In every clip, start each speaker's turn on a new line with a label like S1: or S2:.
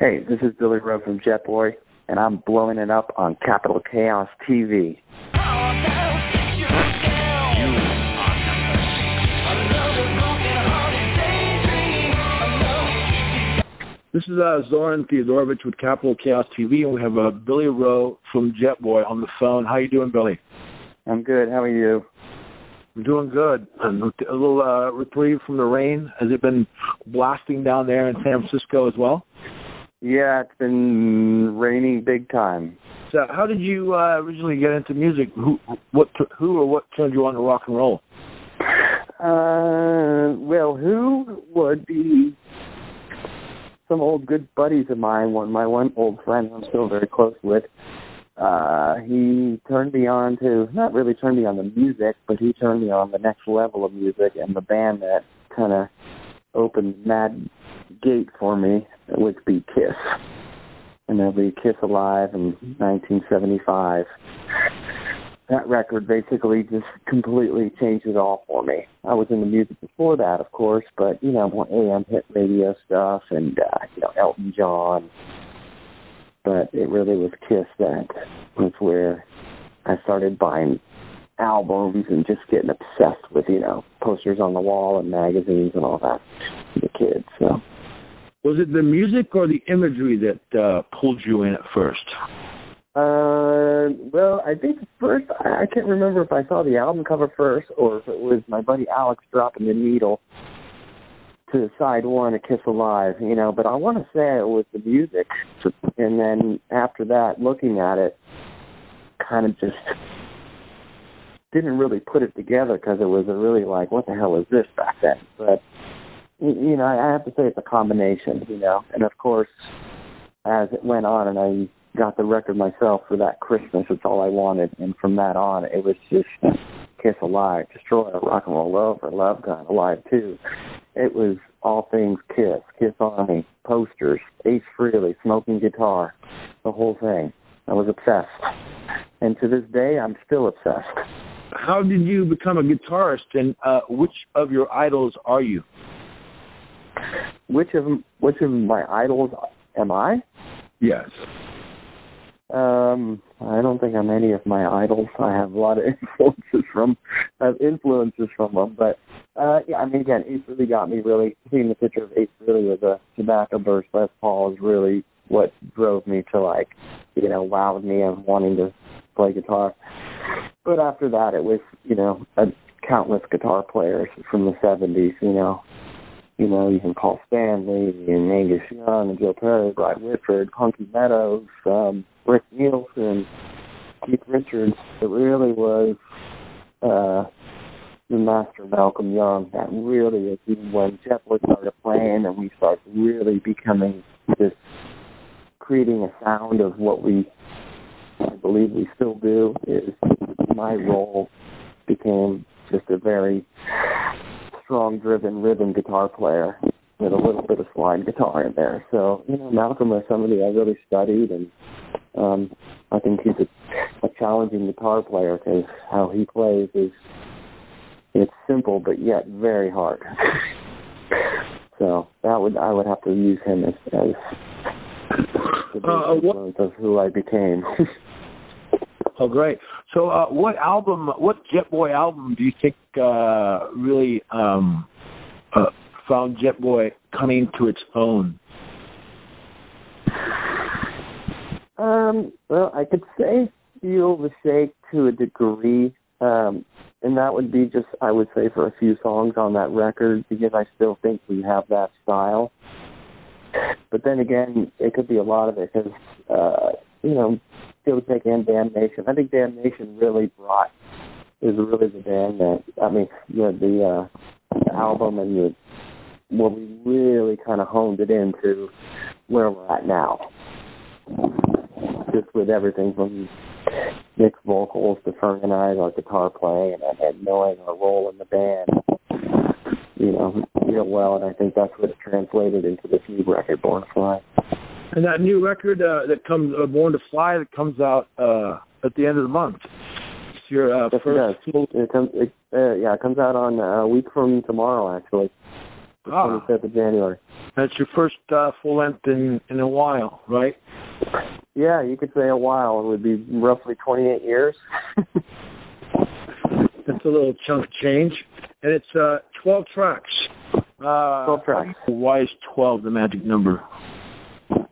S1: Hey, this is Billy Rowe from JETBOY, and I'm blowing it up on Capital Chaos TV.
S2: This is Zoran Theodorovich with Capital Chaos TV, and we have Billy Rowe from JETBOY on the phone. How you doing, Billy?
S1: I'm good. How are you?
S2: I'm doing good. I'm a little reprieve from the rain. Has it been blasting down there in San Francisco as well?
S1: Yeah, it's been raining big time.
S2: So how did you originally get into music? Who or what turned you on to rock and roll?
S1: Well, who would be some old good buddies of mine. My one old friend I'm still very close with. He turned me on to, not really turned me on the music, but he turned me on the next level of music, and the band that kind of opened that gate for me would be Kiss. And that'll be Kiss Alive in 1975. That record basically just completely changed it all for me. I was into music before that, of course, but, more AM hit radio stuff and, Elton John. But it really was Kiss that was where I started buying albums and just getting obsessed with, posters on the wall and magazines and all that for the kids. So,
S2: was it the music or the imagery that pulled you in at first?
S1: Well, I think first, I can't remember if I saw the album cover first or if it was my buddy Alex dropping the needle to side one of Kiss Alive, but I want to say it was the music. And then after that, looking at it, kind of just didn't really put it together because it was really like, what the hell is this back then? But, I have to say it's a combination, And, of course, as it went on and I got the record myself for that Christmas, it's all I wanted. And from that on, it was just Kiss Alive, Destroyer, Rock and Roll Over, Love Gun, Alive 2. It was all things Kiss, Kiss Army, posters, Ace Frehley, smoking guitar, the whole thing. I was obsessed. And to this day, I'm still obsessed.
S2: How did you become a guitarist, and which of your idols are you?
S1: Which of my idols am I?
S2: Yes.
S1: I don't think I'm any of my idols. I have a lot of influences from them. But, again, Ace really got me really. Seeing the picture of Ace really with a tobacco burst Les Paul is really what drove me to, wowed me and wanting to play guitar. But after that, it was, countless guitar players from the 70s, you can call Stanley and Angus Young and Joe Perry, Brad Whitford, Punky Meadows, Rick Nielsen, Keith Richards. It really was the master Malcolm Young that really is when JETBOY started playing and we started really becoming just creating a sound of what I believe we still do, is my role became just a very strong-driven rhythm guitar player with a little bit of slide guitar in there. So, Malcolm is somebody I really studied, and I think he's a challenging guitar player because how he plays it's simple but yet very hard. So I would have to use him as the influence of who I became.
S2: Oh, great. So what JETBOY album do you think really found JETBOY coming to its own?
S1: Well, I could say Feel the Shake to a degree, and that would be just, I would say, for a few songs on that record, because I still think we have that style. But then again, it could be a lot of it, because, Feel the Shake and Damnation. I think Damnation really is really the band that, the album and where we really kind of honed it into where we're at now. Just with everything from Nick's vocals to Fern and I, our guitar playing, and knowing our role in the band, real well, and I think that's what translated into this new record, Born to Fly.
S2: And that new record that comes, Born to Fly, that comes out at the end of the month. It's your first.
S1: It comes out on a week from tomorrow, actually. 25th of January.
S2: That's your first full length in a while, right?
S1: Yeah, you could say a while. It would be roughly 28 years.
S2: That's a little chunk of change. And it's 12 tracks.
S1: 12 tracks.
S2: Why is 12 the magic number?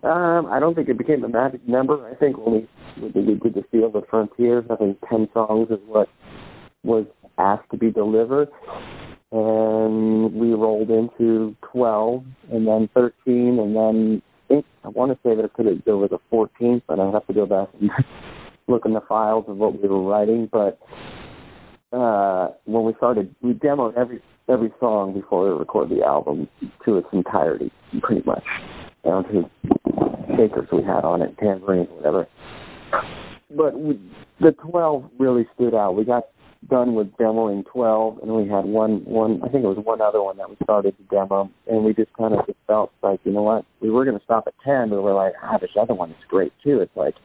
S1: I don't think it became a magic number. I think when we did the Field of Frontiers, I think 10 songs is what was asked to be delivered. And we rolled into 12, and then 13, and then I want to say that there was a 14th, but I'd have to go back and look in the files of what we were writing. But when we started, we demoed every song before we recorded the album to its entirety, pretty much, down to shakers we had on it, tambourines, whatever. But the 12 really stood out. We got done with demoing 12, and we had one. I think it was one other one that we started to demo, and we just kind of felt like, you know what, we were going to stop at 10, but we're like, this other one is great too. It's like,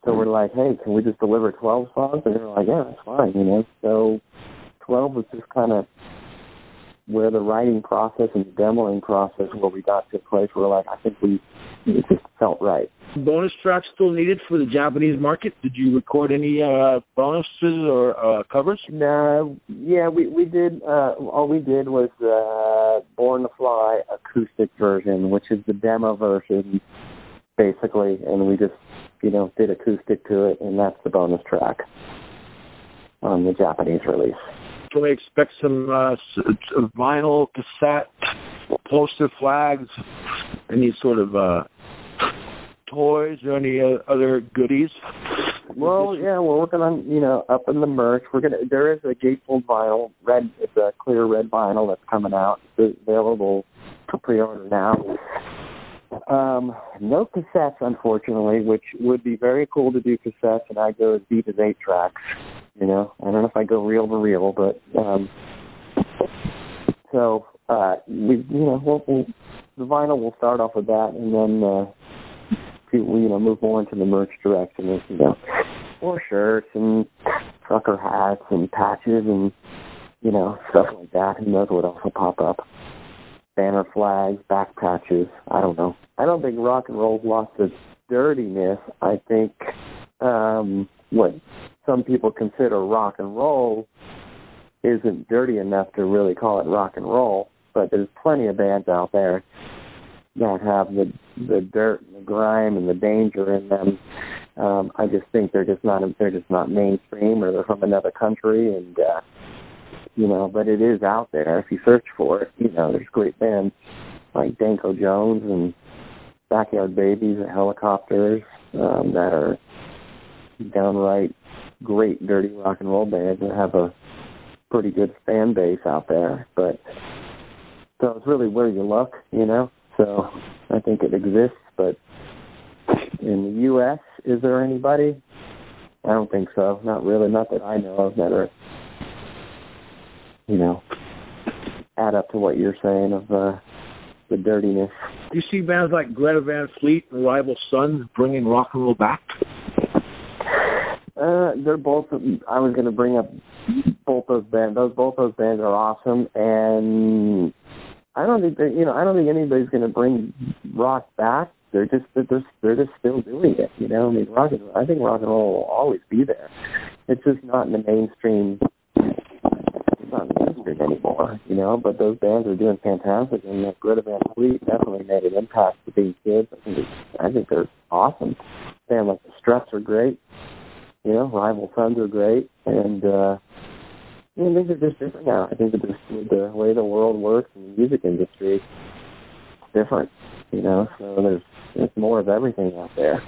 S1: so we're like, hey, can we just deliver 12 songs? And they're like, yeah, that's fine, you know. So 12 was just kind of where the writing process and the demoing process, where we got to a place where, like, I think it just felt right.
S2: Bonus tracks still needed for the Japanese market? Did you record any bonuses or covers?
S1: No, yeah, we did. All we did was Born to Fly acoustic version, which is the demo version, basically, and we just, did acoustic to it, and that's the bonus track on the Japanese release.
S2: Can we expect some vinyl, cassette, poster flags, any sort of toys or any other goodies?
S1: Well, yeah, we're working on, up in the merch. There is a gatefold vinyl, red. It's a clear red vinyl that's coming out. It's available for pre-order now. No cassettes, unfortunately, which would be very cool to do cassettes, and I go as deep as 8 tracks. I don't know if I go reel to reel, but the vinyl will start off with that, and then move more into the merch direction, or shirts and trucker hats and patches and stuff like that. Who knows what else will pop up? Banner flags, back patches. I don't know. I don't think rock and roll's lost its dirtiness. I think what some people consider rock and roll isn't dirty enough to really call it rock and roll, but there's plenty of bands out there that have the dirt and the grime and the danger in them. I just think they're just not mainstream, or they're from another country, and but it is out there if you search for it. There's great bands like Danko Jones and Backyard Babies and Helicopters that are downright great dirty rock and roll bands that have a pretty good fan base out there. But so it's really where you look, So I think it exists, but in the U.S., is there anybody? I don't think so. Not really. Not that I know of that are, add up to what you're saying of the dirtiness.
S2: Do you see bands like Greta Van Fleet and Rival Sons bringing rock and roll back?
S1: They're both. I was going to bring up both those bands. Both those bands are awesome, and I don't think anybody's going to bring rock back. They're just still doing it. I think rock and roll will always be there. It's just not in the mainstream. It's not in the mainstream anymore. But those bands are doing fantastic, and Greta Van Fleet definitely made an impact to these kids. I think they're awesome. Bands like the Struts are great. Rival Sons are great, and things are just different now. I think that with the way the world works in the music industry, it's different. So there's more of everything out there.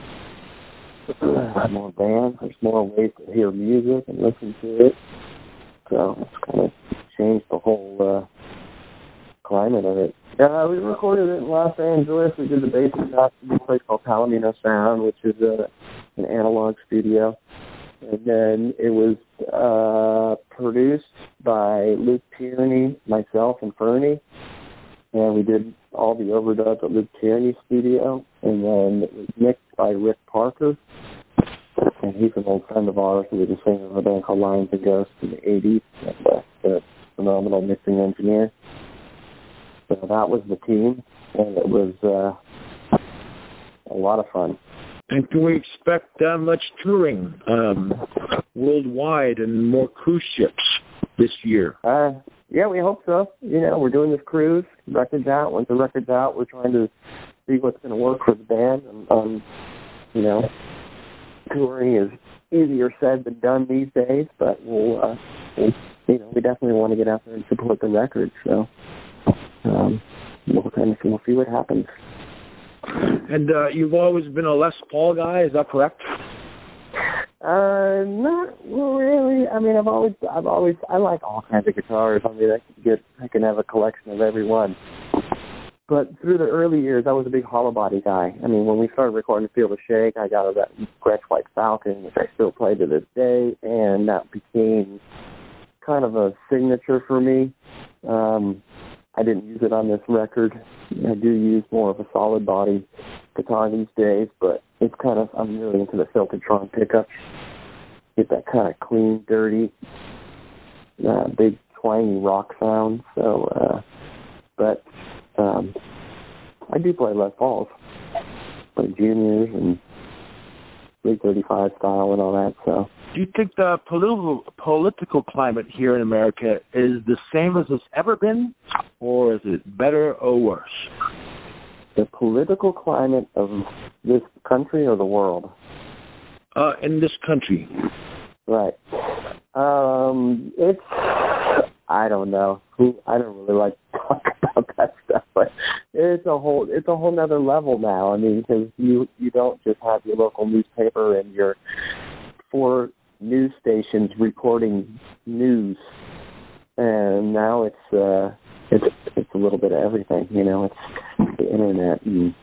S1: There's more bands. There's more ways to hear music and listen to it. So it's kind of changed the whole climate of it. We recorded it in Los Angeles. We did the basic shots in a place called Palomino Sound, which is an analog studio. And then it was produced by Luke Tierney, myself, and Fernie. And we did all the overdubs at Luke Tierney's studio. And then it was mixed by Rick Parker. And he's an old friend of ours who was a singer of a band called Lions and Ghosts in the 80s. And a phenomenal mixing engineer. So that was the team, and it was a lot of fun.
S2: And can we expect much touring worldwide and more cruise ships this year?
S1: Yeah, we hope so. We're doing this cruise. Record's out. Once the record's out, we're trying to see what's going to work for the band. Touring is easier said than done these days, but we definitely want to get out there and support the record. So we'll see what happens.
S2: And you've always been a Les Paul guy, is that correct?
S1: Not really. I mean, I like all kinds of guitars. I mean, I can have a collection of every one. But through the early years, I was a big hollow body guy. I mean, when we started recording Feel the Shake, I got a Gretsch White Falcon, which I still play to this day, and that became kind of a signature for me. I didn't use it on this record. I do use more of a solid body guitar these days, but it's I'm really into the Filtertron pickups. Get that kind of clean, dirty, big twangy rock sound. So, I do play Les Pauls, play juniors and big 35 style and all that. So,
S2: do you think the political climate here in America is the same as it's ever been, or is it better or worse?
S1: The political climate of this country or the world?
S2: In this country.
S1: Right. I don't know. I don't really like to talk about that stuff, but it's a whole nother level now. I mean, because you don't just have your local newspaper and your 4 news stations reporting news, and now it's a little bit of everything. It's the internet and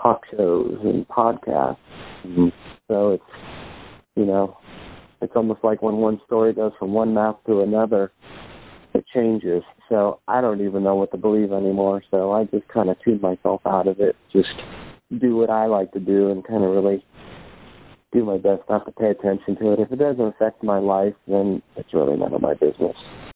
S1: talk shows and podcasts. And so it's almost like when one story goes from one mouth to another, it changes. So I don't even know what to believe anymore. So I just kind of tune myself out of it. Just do what I like to do and kind of really do my best not to pay attention to it. If it doesn't affect my life, then it's really none of my business.